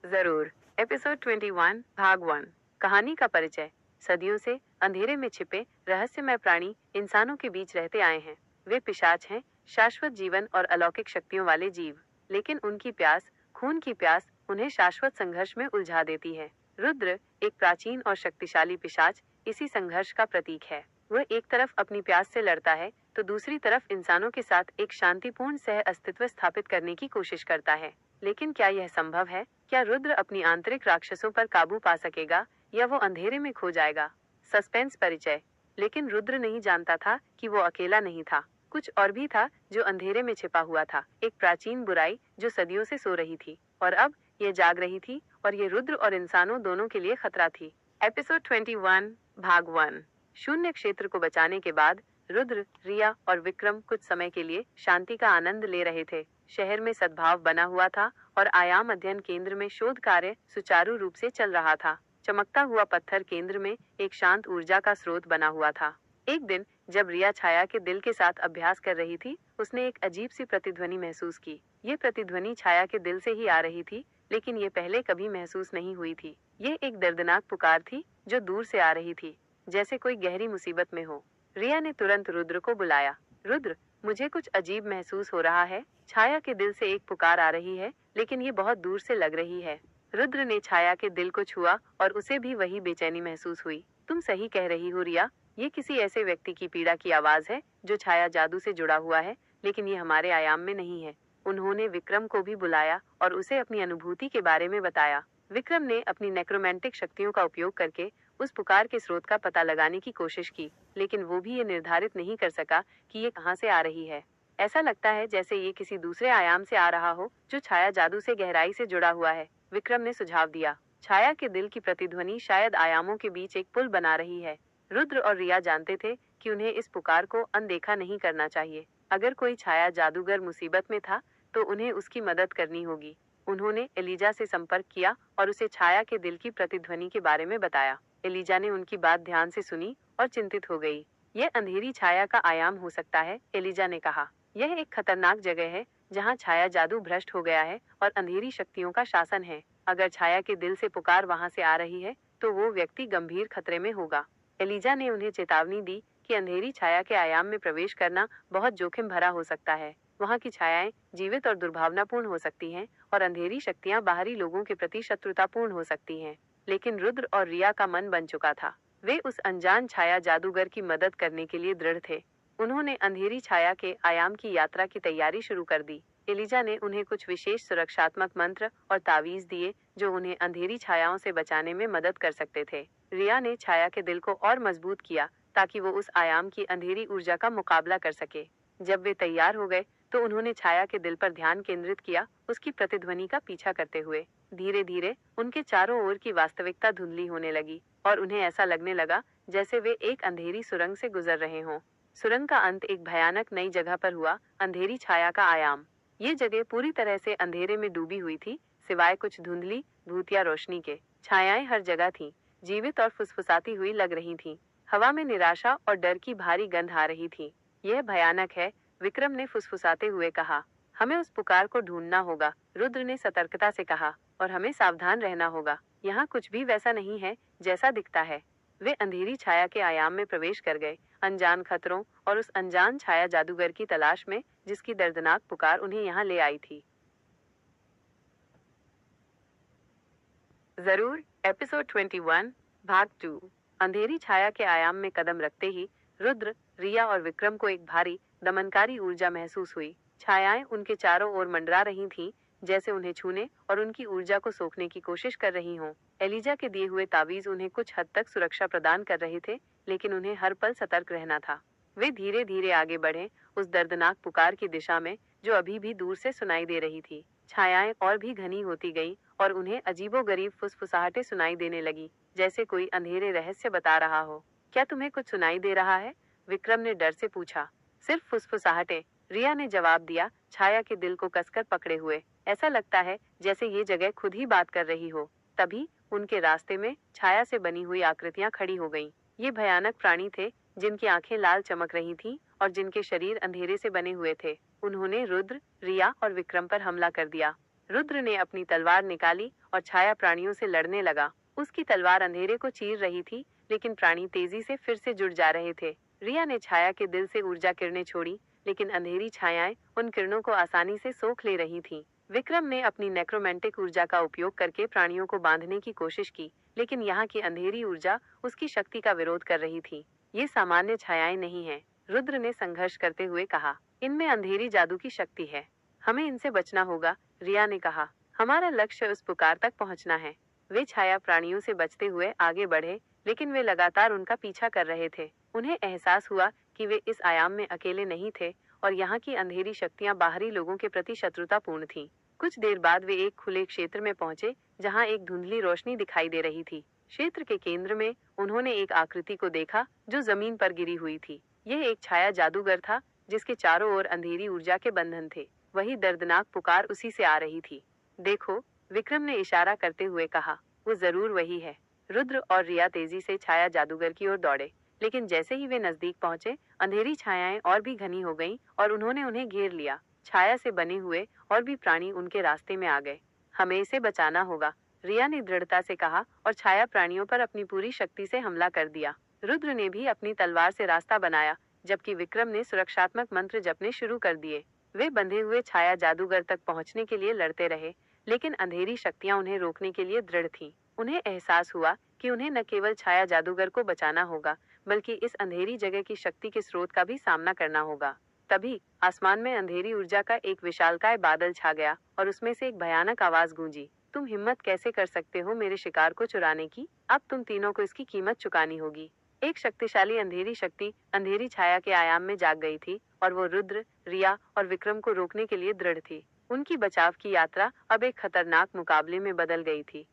जरूर। एपिसोड 21 भाग 1। कहानी का परिचय। सदियों से अंधेरे में छिपे रहस्यमय प्राणी इंसानों के बीच रहते आए हैं। वे पिशाच हैं, शाश्वत जीवन और अलौकिक शक्तियों वाले जीव। लेकिन उनकी प्यास, खून की प्यास, उन्हें शाश्वत संघर्ष में उलझा देती है। रुद्र, एक प्राचीन और शक्तिशाली पिशाच, इसी संघर्ष का प्रतीक है। वह एक तरफ अपनी प्यास से लड़ता है, तो दूसरी तरफ इंसानों के साथ एक शांतिपूर्ण सह अस्तित्व स्थापित करने की कोशिश करता है। लेकिन क्या यह संभव है? क्या रुद्र अपनी आंतरिक राक्षसों पर काबू पा सकेगा या वो अंधेरे में खो जाएगा? सस्पेंस परिचय। लेकिन रुद्र नहीं जानता था कि वो अकेला नहीं था। कुछ और भी था जो अंधेरे में छिपा हुआ था। एक प्राचीन बुराई जो सदियों से सो रही थी और अब ये जाग रही थी, और ये रुद्र और इंसानों दोनों के लिए खतरा थी। एपिसोड 21 भाग 1। शून्य क्षेत्र को बचाने के बाद रुद्र, रिया और विक्रम कुछ समय के लिए शांति का आनंद ले रहे थे। शहर में सद्भाव बना हुआ था और आयाम अध्ययन केंद्र में शोध कार्य सुचारू रूप से चल रहा था। चमकता हुआ पत्थर केंद्र में एक शांत ऊर्जा का स्रोत बना हुआ था। एक दिन जब रिया छाया के दिल के साथ अभ्यास कर रही थी, उसने एक अजीब सी प्रतिध्वनि महसूस की। ये प्रतिध्वनि छाया के दिल से ही आ रही थी, लेकिन ये पहले कभी महसूस नहीं हुई थी। ये एक दर्दनाक पुकार थी जो दूर से आ रही थी, जैसे कोई गहरी मुसीबत में हो। रिया ने तुरंत रुद्र को बुलाया। रुद्र, मुझे कुछ अजीब महसूस हो रहा है। छाया के दिल से एक पुकार आ रही है, लेकिन ये बहुत दूर से लग रही है। रुद्र ने छाया के दिल को छुआ और उसे भी वही बेचैनी महसूस हुई। तुम सही कह रही हो रिया, ये किसी ऐसे व्यक्ति की पीड़ा की आवाज है जो छाया जादू से जुड़ा हुआ है, लेकिन ये हमारे आयाम में नहीं है। उन्होंने विक्रम को भी बुलाया और उसे अपनी अनुभूति के बारे में बताया। विक्रम ने अपनी नेक्रोमैंटिक शक्तियों का उपयोग करके उस पुकार के स्रोत का पता लगाने की कोशिश की, लेकिन वो भी ये निर्धारित नहीं कर सका कि ये कहाँ से आ रही है। ऐसा लगता है जैसे ये किसी दूसरे आयाम से आ रहा हो जो छाया जादू से गहराई से जुड़ा हुआ है। विक्रम ने सुझाव दिया। छाया के दिल की प्रतिध्वनि शायद आयामों के बीच एक पुल बना रही है। रुद्र और रिया जानते थे कि उन्हें इस पुकार को अनदेखा नहीं करना चाहिए। अगर कोई छाया जादूगर मुसीबत में था तो उन्हें उसकी मदद करनी होगी। उन्होंने एलिजा से संपर्क किया और उसे छाया के दिल की प्रतिध्वनि के बारे में बताया। एलिजा ने उनकी बात ध्यान से सुनी और चिंतित हो गई। यह अंधेरी छाया का आयाम हो सकता है, एलिजा ने कहा। यह एक खतरनाक जगह है जहां छाया जादू भ्रष्ट हो गया है और अंधेरी शक्तियों का शासन है। अगर छाया के दिल से पुकार वहां से आ रही है तो वो व्यक्ति गंभीर खतरे में होगा। एलिजा ने उन्हें चेतावनी दी कि अंधेरी छाया के आयाम में प्रवेश करना बहुत जोखिम भरा हो सकता है। वहां की छायाएं जीवित और दुर्भावनापूर्ण हो सकती हैं और अंधेरी शक्तियां बाहरी लोगों के प्रति शत्रुतापूर्ण हो सकती हैं। लेकिन रुद्र और रिया का मन बन चुका था। वे उस अनजान छाया जादूगर की मदद करने के लिए दृढ़ थे। उन्होंने अंधेरी छाया के आयाम की यात्रा की तैयारी शुरू कर दी। एलिजा ने उन्हें कुछ विशेष सुरक्षात्मक मंत्र और तावीज दिए जो उन्हें अंधेरी छायाओं से बचाने में मदद कर सकते थे। रिया ने छाया के दिल को और मजबूत किया ताकि वो उस आयाम की अंधेरी ऊर्जा का मुकाबला कर सके। जब वे तैयार हो गए तो उन्होंने छाया के दिल पर ध्यान केंद्रित किया, उसकी प्रतिध्वनि का पीछा करते हुए। धीरे धीरे उनके चारों ओर की वास्तविकता धुंधली होने लगी और उन्हें ऐसा लगने लगा जैसे वे एक अंधेरी सुरंग से गुजर रहे हों। सुरंग का अंत एक भयानक नई जगह पर हुआ, अंधेरी छाया का आयाम। ये जगह पूरी तरह से अंधेरे में डूबी हुई थी, सिवाय कुछ धुंधली भूतिया रोशनी के। छायाएं हर जगह थीं, जीवित और फुसफुसाती हुई लग रही थीं। हवा में निराशा और डर की भारी गंध आ रही थी। यह भयानक है, विक्रम ने फुसफुसाते हुए कहा। हमें उस पुकार को ढूंढना होगा, रुद्र ने सतर्कता से कहा, और हमें सावधान रहना होगा। यहाँ कुछ भी वैसा नहीं है जैसा दिखता है। वे अंधेरी छाया के आयाम में प्रवेश कर गए, अनजान खतरों और उस अनजान छाया जादूगर की तलाश में जिसकी दर्दनाक पुकार उन्हें यहाँ ले आई थी। जरूर। एपिसोड 21 भाग 2। अंधेरी छाया के आयाम में कदम रखते ही रुद्र, रिया और विक्रम को एक भारी दमनकारी ऊर्जा महसूस हुई। छायाएं उनके चारों ओर मंडरा रही थीं, जैसे उन्हें छूने और उनकी ऊर्जा को सोखने की कोशिश कर रही हों। एलिजा के दिए हुए तावीज उन्हें कुछ हद तक सुरक्षा प्रदान कर रहे थे, लेकिन उन्हें हर पल सतर्क रहना था। वे धीरे धीरे आगे बढ़े उस दर्दनाक पुकार की दिशा में जो अभी भी दूर से सुनाई दे रही थी। छायाएं और भी घनी होती गई और उन्हें अजीबोगरीब फुसफुसाहटें सुनाई देने लगी, जैसे कोई अंधेरे रहस्य बता रहा हो। क्या तुम्हें कुछ सुनाई दे रहा है? विक्रम ने डर से पूछा। सिर्फ फुसफुसाहटें, रिया ने जवाब दिया, छाया के दिल को कसकर पकड़े हुए। ऐसा लगता है जैसे ये जगह खुद ही बात कर रही हो। तभी उनके रास्ते में छाया से बनी हुई आकृतियां खड़ी हो गईं। ये भयानक प्राणी थे जिनकी आंखें लाल चमक रही थीं और जिनके शरीर अंधेरे से बने हुए थे। उन्होंने रुद्र, रिया और विक्रम पर हमला कर दिया। रुद्र ने अपनी तलवार निकाली और छाया प्राणियों से लड़ने लगा। उसकी तलवार अंधेरे को चीर रही थी, लेकिन प्राणी तेजी से फिर से जुड़ जा रहे थे। रिया ने छाया के दिल से ऊर्जा किरणें छोड़ी, लेकिन अंधेरी छायाएं उन किरणों को आसानी से सोख ले रही थीं। विक्रम ने अपनी नेक्रोमेंटिक ऊर्जा का उपयोग करके प्राणियों को बांधने की कोशिश की, लेकिन यहाँ की अंधेरी ऊर्जा उसकी शक्ति का विरोध कर रही थी। ये सामान्य छायाएं नहीं हैं, रुद्र ने संघर्ष करते हुए कहा। इनमें अंधेरी जादू की शक्ति है, हमें इनसे बचना होगा, रिया ने कहा। हमारा लक्ष्य उस पुकार तक पहुंचना है। वे छाया प्राणियों से बचते हुए आगे बढ़े, लेकिन वे लगातार उनका पीछा कर रहे थे। उन्हें एहसास हुआ कि वे इस आयाम में अकेले नहीं थे और यहाँ की अंधेरी शक्तियाँ बाहरी लोगों के प्रति शत्रुतापूर्ण थीं। कुछ देर बाद वे एक खुले क्षेत्र में पहुंचे, जहाँ एक धुंधली रोशनी दिखाई दे रही थी। क्षेत्र के केंद्र में उन्होंने एक आकृति को देखा जो जमीन पर गिरी हुई थी। यह एक छाया जादूगर था, जिसके चारों ओर अंधेरी ऊर्जा के बंधन थे। वही दर्दनाक पुकार उसी से आ रही थी। देखो, विक्रम ने इशारा करते हुए कहा। वो जरूर वही है। रुद्र और रिया तेजी से छाया जादूगर की ओर दौड़े, लेकिन जैसे ही वे नजदीक पहुंचे, अंधेरी छायाएं और भी घनी हो गईं और उन्होंने उन्हें घेर लिया। छाया से बने हुए और भी प्राणी उनके रास्ते में आ गए। हमें इसे बचाना होगा, रिया ने दृढ़ता से कहा और छाया प्राणियों पर अपनी पूरी शक्ति से हमला कर दिया। रुद्र ने भी अपनी तलवार से रास्ता बनाया, जबकि विक्रम ने सुरक्षात्मक मंत्र जपने शुरू कर दिए। वे बंधे हुए छाया जादूगर तक पहुंचने के लिए लड़ते रहे, लेकिन अंधेरी शक्तियां उन्हें रोकने के लिए दृढ़ थीं। उन्हें एहसास हुआ कि उन्हें न केवल छाया जादूगर को बचाना होगा, बल्कि इस अंधेरी जगह की शक्ति के स्रोत का भी सामना करना होगा। तभी आसमान में अंधेरी ऊर्जा का एक विशालकाय बादल छा गया और उसमें से एक भयानक आवाज गूंजी। तुम हिम्मत कैसे कर सकते हो मेरे शिकार को चुराने की? अब तुम तीनों को इसकी कीमत चुकानी होगी। एक शक्तिशाली अंधेरी शक्ति अंधेरी छाया के आयाम में जाग गई थी और वो रुद्र, रिया और विक्रम को रोकने के लिए दृढ़ थी। उनकी बचाव की यात्रा अब एक खतरनाक मुकाबले में बदल गई थी।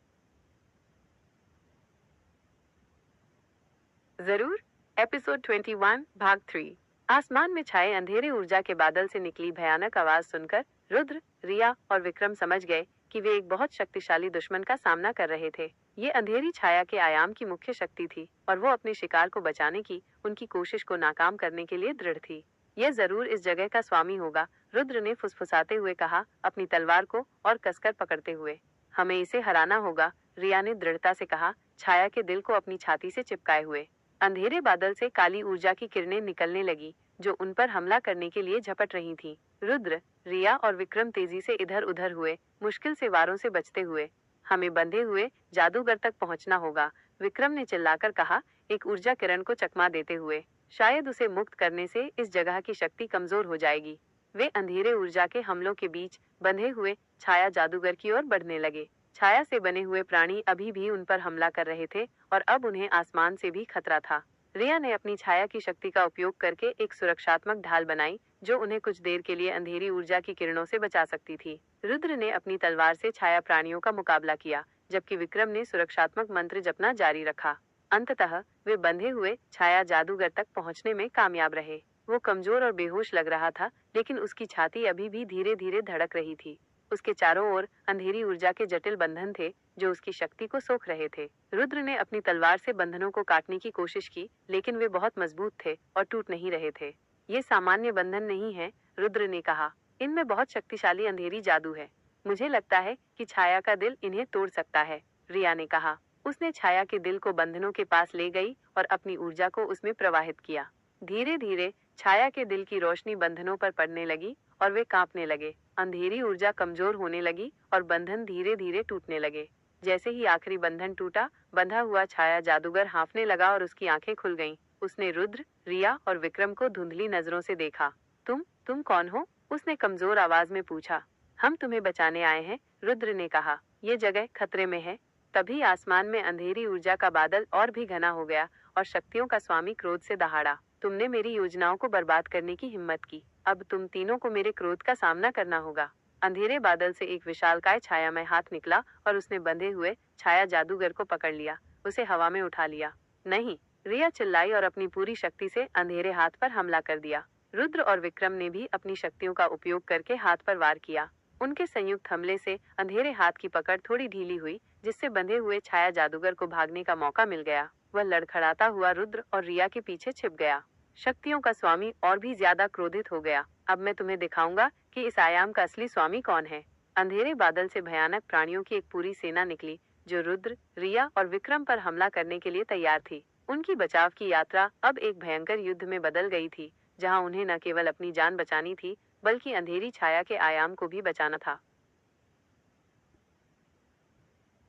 जरूर। एपिसोड 21 भाग 3। आसमान में छाए अंधेरे ऊर्जा के बादल से निकली भयानक आवाज सुनकर रुद्र, रिया और विक्रम समझ गए कि वे एक बहुत शक्तिशाली दुश्मन का सामना कर रहे थे। ये अंधेरी छाया के आयाम की मुख्य शक्ति थी और वो अपने शिकार को बचाने की उनकी कोशिश को नाकाम करने के लिए दृढ़ थी। यह जरूर इस जगह का स्वामी होगा, रुद्र ने फुसफुसाते हुए कहा, अपनी तलवार को और कसकर पकड़ते हुए। हमें इसे हराना होगा, रिया ने दृढ़ता से कहा, छाया के दिल को अपनी छाती से चिपकाए हुए। अंधेरे बादल से काली ऊर्जा की किरणें निकलने लगी, जो उन पर हमला करने के लिए झपट रही थीं। रुद्र, रिया और विक्रम तेजी से इधर उधर हुए, मुश्किल से वारों से बचते हुए। हमें बंधे हुए जादूगर तक पहुंचना होगा, विक्रम ने चिल्लाकर कहा, एक ऊर्जा किरण को चकमा देते हुए। शायद उसे मुक्त करने से इस जगह की शक्ति कमजोर हो जाएगी। वे अंधेरे ऊर्जा के हमलों के बीच बंधे हुए छाया जादूगर की ओर बढ़ने लगे। छाया से बने हुए प्राणी अभी भी उन पर हमला कर रहे थे और अब उन्हें आसमान से भी खतरा था। रिया ने अपनी छाया की शक्ति का उपयोग करके एक सुरक्षात्मक ढाल बनाई, जो उन्हें कुछ देर के लिए अंधेरी ऊर्जा की किरणों से बचा सकती थी। रुद्र ने अपनी तलवार से छाया प्राणियों का मुकाबला किया, जबकि विक्रम ने सुरक्षात्मक मंत्र जपना जारी रखा। अंततः वे बंधे हुए छाया जादूगर तक पहुंचने में कामयाब रहे। वो कमजोर और बेहोश लग रहा था, लेकिन उसकी छाती अभी भी धीरे धीरे धड़क रही थी। उसके चारों ओर अंधेरी ऊर्जा के जटिल बंधन थे, जो उसकी शक्ति को सोख रहे थे। रुद्र ने अपनी तलवार से बंधनों को काटने की कोशिश की, लेकिन वे बहुत मजबूत थे और टूट नहीं रहे थे। ये सामान्य बंधन नहीं है, रुद्र ने कहा। इनमें बहुत शक्तिशाली अंधेरी जादू है। मुझे लगता है कि छाया का दिल इन्हें तोड़ सकता है, रिया ने कहा। उसने छाया के दिल को बंधनों के पास ले गई और अपनी ऊर्जा को उसमें प्रवाहित किया। धीरे धीरे छाया के दिल की रोशनी बंधनों पर पड़ने लगी और वे कांपने लगे। अंधेरी ऊर्जा कमजोर होने लगी और बंधन धीरे धीरे टूटने लगे। जैसे ही आखिरी बंधन टूटा, बंधा हुआ छाया जादूगर हांफने लगा और उसकी आंखें खुल गईं। उसने रुद्र, रिया और विक्रम को धुंधली नजरों से देखा। तुम कौन हो? उसने कमजोर आवाज में पूछा। हम तुम्हें बचाने आए हैं, रुद्र ने कहा। ये जगह खतरे में है। तभी आसमान में अंधेरी ऊर्जा का बादल और भी घना हो गया और शक्तियों का स्वामी क्रोध से दहाड़ा। तुमने मेरी योजनाओं को बर्बाद करने की हिम्मत की। अब तुम तीनों को मेरे क्रोध का सामना करना होगा। अंधेरे बादल से एक विशालकाय छायामय हाथ निकला और उसने बंधे हुए छाया जादूगर को पकड़ लिया, उसे हवा में उठा लिया। नहीं, रिया चिल्लाई और अपनी पूरी शक्ति से अंधेरे हाथ पर हमला कर दिया। रुद्र और विक्रम ने भी अपनी शक्तियों का उपयोग करके हाथ पर वार किया। उनके संयुक्त हमले से अंधेरे हाथ की पकड़ थोड़ी ढीली हुई, जिससे बंधे हुए छाया जादूगर को भागने का मौका मिल गया। वह लड़खड़ाता हुआ रुद्र और रिया के पीछे छिप गया। शक्तियों का स्वामी और भी ज्यादा क्रोधित हो गया। अब मैं तुम्हें दिखाऊंगा कि इस आयाम का असली स्वामी कौन है। अंधेरे बादल से भयानक प्राणियों की एक पूरी सेना निकली जो रुद्र, रिया और विक्रम पर हमला करने के लिए तैयार थी। उनकी बचाव की यात्रा अब एक भयंकर युद्ध में बदल गई थी, जहां उन्हें न केवल अपनी जान बचानी थी, बल्कि अंधेरी छाया के आयाम को भी बचाना था।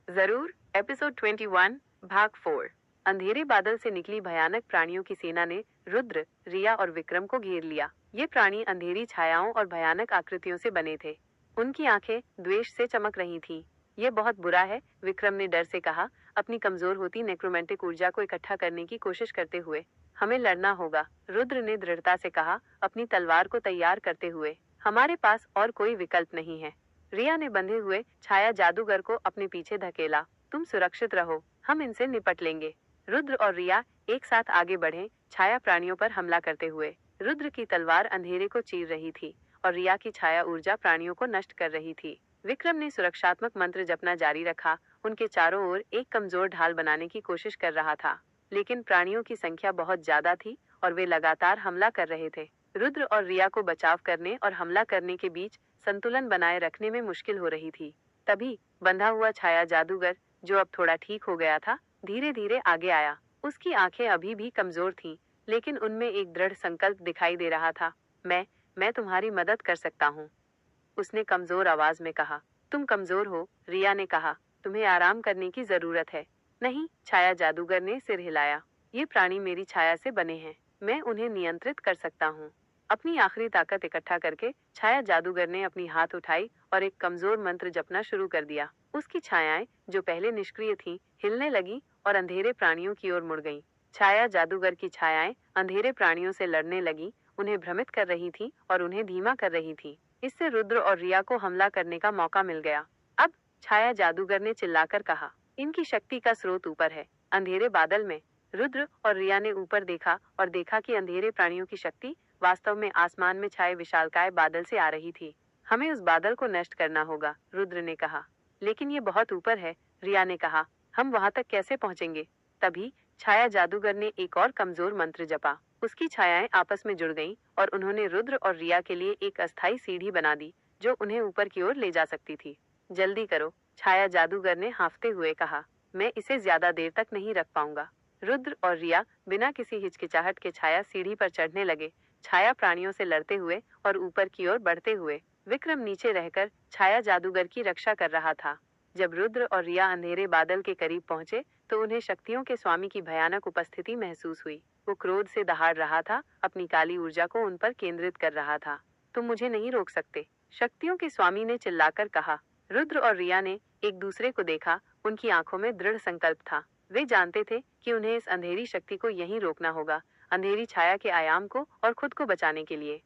जरूर। एपिसोड 21 भाग 4। अंधेरे बादल से निकली भयानक प्राणियों की सेना ने रुद्र, रिया और विक्रम को घेर लिया। ये प्राणी अंधेरी छायाओं और भयानक आकृतियों से बने थे। उनकी आंखें द्वेष से चमक रही थीं। ये बहुत बुरा है, विक्रम ने डर से कहा, अपनी कमजोर होती नेक्रोमेंटिक ऊर्जा को इकट्ठा करने की कोशिश करते हुए। हमें लड़ना होगा, रुद्र ने दृढ़ता से कहा, अपनी तलवार को तैयार करते हुए। हमारे पास और कोई विकल्प नहीं है। रिया ने बंधे हुए छाया जादूगर को अपने पीछे धकेला। तुम सुरक्षित रहो, हम इनसे निपट लेंगे। रुद्र और रिया एक साथ आगे बढ़े, छाया प्राणियों पर हमला करते हुए। रुद्र की तलवार अंधेरे को चीर रही थी और रिया की छाया ऊर्जा प्राणियों को नष्ट कर रही थी। विक्रम ने सुरक्षात्मक मंत्र जपना जारी रखा, उनके चारों ओर एक कमजोर ढाल बनाने की कोशिश कर रहा था। लेकिन प्राणियों की संख्या बहुत ज्यादा थी और वे लगातार हमला कर रहे थे। रुद्र और रिया को बचाव करने और हमला करने के बीच संतुलन बनाए रखने में मुश्किल हो रही थी। तभी बंधा हुआ छाया जादूगर, जो अब थोड़ा ठीक हो गया था, धीरे धीरे आगे आया। उसकी आंखें अभी भी कमजोर थीं, लेकिन उनमें एक दृढ़ संकल्प दिखाई दे रहा था। मैं तुम्हारी मदद कर सकता हूँ, उसने कमजोर आवाज में कहा। तुम कमजोर हो, रिया ने कहा, तुम्हें आराम करने की जरूरत है। नहीं, छाया जादूगर ने सिर हिलाया। ये प्राणी मेरी छाया से बने हैं, मैं उन्हें नियंत्रित कर सकता हूँ। अपनी आखिरी ताकत इकट्ठा करके छाया जादूगर ने अपनी हाथ उठाई और एक कमजोर मंत्र जपना शुरू कर दिया। उसकी छायाएं, जो पहले निष्क्रिय थीं, हिलने लगी और अंधेरे प्राणियों की ओर मुड़ गईं। छाया जादूगर की छायाएं अंधेरे प्राणियों से लड़ने लगी, उन्हें भ्रमित कर रही थीं और उन्हें धीमा कर रही थीं। इससे रुद्र और रिया को हमला करने का मौका मिल गया। अब, छाया जादूगर ने चिल्लाकर कहा, इनकी शक्ति का स्रोत ऊपर है। अंधेरे बादल में रुद्र और रिया ने ऊपर देखा और देखा कि अंधेरे प्राणियों की शक्ति वास्तव में आसमान में छाए विशालकाय बादल से आ रही थी। हमें उस बादल को नष्ट करना होगा, रुद्र ने कहा। लेकिन ये बहुत ऊपर है, रिया ने कहा, हम वहां तक कैसे पहुंचेंगे? तभी छाया जादूगर ने एक और कमजोर मंत्र जपा। उसकी छायाएं आपस में जुड़ गईं और उन्होंने रुद्र और रिया के लिए एक अस्थायी सीढ़ी बना दी, जो उन्हें ऊपर की ओर ले जा सकती थी। जल्दी करो, छाया जादूगर ने हांफते हुए कहा, मैं इसे ज्यादा देर तक नहीं रख पाऊंगा। रुद्र और रिया बिना किसी हिचकिचाहट के छाया सीढ़ी पर चढ़ने लगे, छाया प्राणियों से लड़ते हुए और ऊपर की ओर बढ़ते हुए। विक्रम नीचे रहकर छाया जादूगर की रक्षा कर रहा था। जब रुद्र और रिया अंधेरे बादल के करीब पहुंचे, तो उन्हें शक्तियों के स्वामी की भयानक उपस्थिति महसूस हुई। वो क्रोध से दहाड़ रहा था, अपनी काली ऊर्जा को उन पर केंद्रित कर रहा था। तुम मुझे नहीं रोक सकते, शक्तियों के स्वामी ने चिल्लाकर कहा। रुद्र और रिया ने एक दूसरे को देखा, उनकी आंखों में दृढ़ संकल्प था। वे जानते थे कि उन्हें इस अंधेरी शक्ति को यहीं रोकना होगा, अंधेरी छाया के आयाम को और खुद को बचाने के लिए।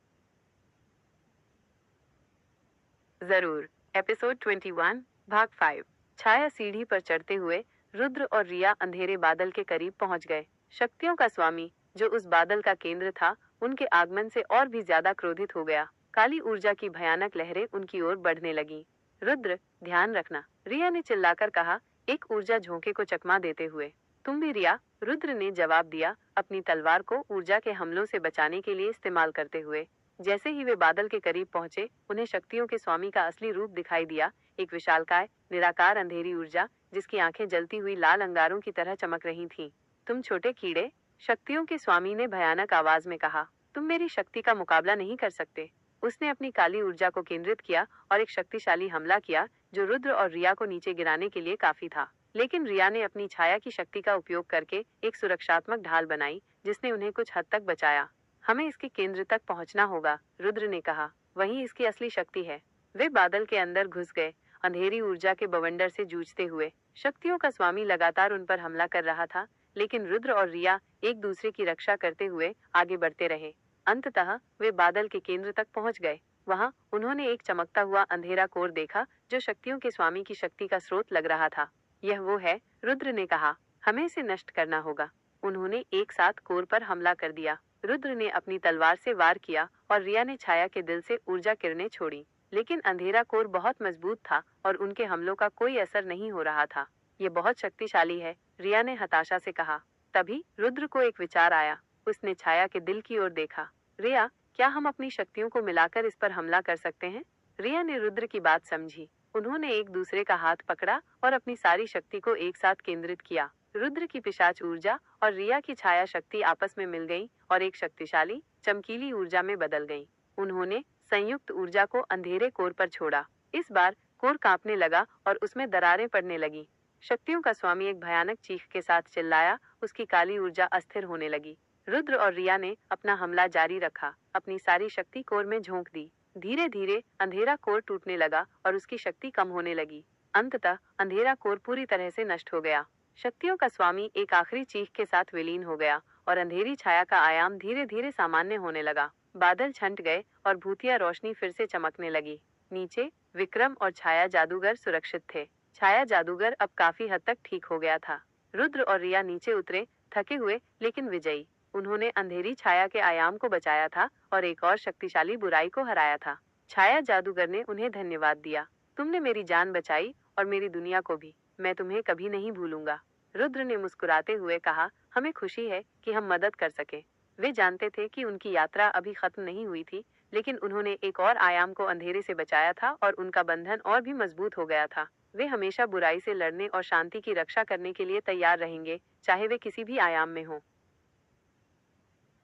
जरूर। एपिसोड 21 भाग 5। छाया सीढ़ी पर चढ़ते हुए रुद्र और रिया अंधेरे बादल के करीब पहुंच गए। शक्तियों का स्वामी, जो उस बादल का केंद्र था, उनके आगमन से और भी ज्यादा क्रोधित हो गया। काली ऊर्जा की भयानक लहरें उनकी ओर बढ़ने लगीं। रुद्र, ध्यान रखना, रिया ने चिल्लाकर कहा, एक ऊर्जा झोंके को चकमा देते हुए। तुम भी रिया, रुद्र ने जवाब दिया, अपनी तलवार को ऊर्जा के हमलों से बचाने के लिए इस्तेमाल करते हुए। जैसे ही वे बादल के करीब पहुंचे, उन्हें शक्तियों के स्वामी का असली रूप दिखाई दिया, एक विशालकाय, निराकार अंधेरी ऊर्जा, जिसकी आंखें जलती हुई लाल अंगारों की तरह चमक रही थीं। तुम छोटे कीड़े, शक्तियों के स्वामी ने भयानक आवाज में कहा, तुम मेरी शक्ति का मुकाबला नहीं कर सकते। उसने अपनी काली ऊर्जा को केंद्रित किया और एक शक्तिशाली हमला किया, जो रुद्र और रिया को नीचे गिराने के लिए काफी था। लेकिन रिया ने अपनी छाया की शक्ति का उपयोग करके एक सुरक्षात्मक ढाल बनाई, जिसने उन्हें कुछ हद तक बचाया। हमें इसके केंद्र तक पहुंचना होगा, रुद्र ने कहा, वही इसकी असली शक्ति है। वे बादल के अंदर घुस गए, अंधेरी ऊर्जा के बवंडर से जूझते हुए। शक्तियों का स्वामी लगातार उन पर हमला कर रहा था, लेकिन रुद्र और रिया एक दूसरे की रक्षा करते हुए आगे बढ़ते रहे। अंततः वे बादल के केंद्र तक पहुंच गए। वहां उन्होंने एक चमकता हुआ अंधेरा कोर देखा, जो शक्तियों के स्वामी की शक्ति का स्रोत लग रहा था। यह वो है, रुद्र ने कहा, हमें इसे नष्ट करना होगा। उन्होंने एक साथ कोर पर हमला कर दिया। रुद्र ने अपनी तलवार से वार किया और रिया ने छाया के दिल से ऊर्जा किरणें छोड़ी। लेकिन अंधेरा कोर बहुत मजबूत था और उनके हमलों का कोई असर नहीं हो रहा था। ये बहुत शक्तिशाली है, रिया ने हताशा से कहा। तभी रुद्र को एक विचार आया। उसने छाया के दिल की ओर देखा। रिया, क्या हम अपनी शक्तियों को मिलाकर इस पर हमला कर सकते हैं? रिया ने रुद्र की बात समझी। उन्होंने एक दूसरे का हाथ पकड़ा और अपनी सारी शक्ति को एक साथ केंद्रित किया। रुद्र की पिशाच ऊर्जा और रिया की छाया शक्ति आपस में मिल गई और एक शक्तिशाली, चमकीली ऊर्जा में बदल गई। उन्होंने संयुक्त ऊर्जा को अंधेरे कोर पर छोड़ा। इस बार कोर कांपने लगा और उसमें दरारें पड़ने लगी। शक्तियों का स्वामी एक भयानक चीख के साथ चिल्लाया। उसकी काली ऊर्जा अस्थिर होने लगी। रुद्र और रिया ने अपना हमला जारी रखा, अपनी सारी शक्ति कोर में झोंक दी। धीरे धीरे अंधेरा कोर टूटने लगा और उसकी शक्ति कम होने लगी। अंततः अंधेरा कोर पूरी तरह से नष्ट हो गया। शक्तियों का स्वामी एक आखिरी चीख के साथ विलीन हो गया और अंधेरी छाया का आयाम धीरे धीरे सामान्य होने लगा। बादल छंट गए और भूतिया रोशनी फिर से चमकने लगी। नीचे विक्रम और छाया जादूगर सुरक्षित थे। छाया जादूगर अब काफी हद तक ठीक हो गया था। रुद्र और रिया नीचे उतरे, थके हुए लेकिन विजयी। उन्होंने अंधेरी छाया के आयाम को बचाया था और एक और शक्तिशाली बुराई को हराया था। छाया जादूगर ने उन्हें धन्यवाद दिया। तुमने मेरी जान बचाई और मेरी दुनिया को भी। मैं तुम्हें कभी नहीं भूलूंगा। रुद्र ने मुस्कुराते हुए कहा, हमें खुशी है कि हम मदद कर सके। वे जानते थे कि उनकी यात्रा अभी खत्म नहीं हुई थी, लेकिन उन्होंने एक और आयाम को अंधेरे से बचाया था और उनका बंधन और भी मजबूत हो गया था। वे हमेशा बुराई से लड़ने और शांति की रक्षा करने के लिए तैयार रहेंगे, चाहे वे किसी भी आयाम में हों।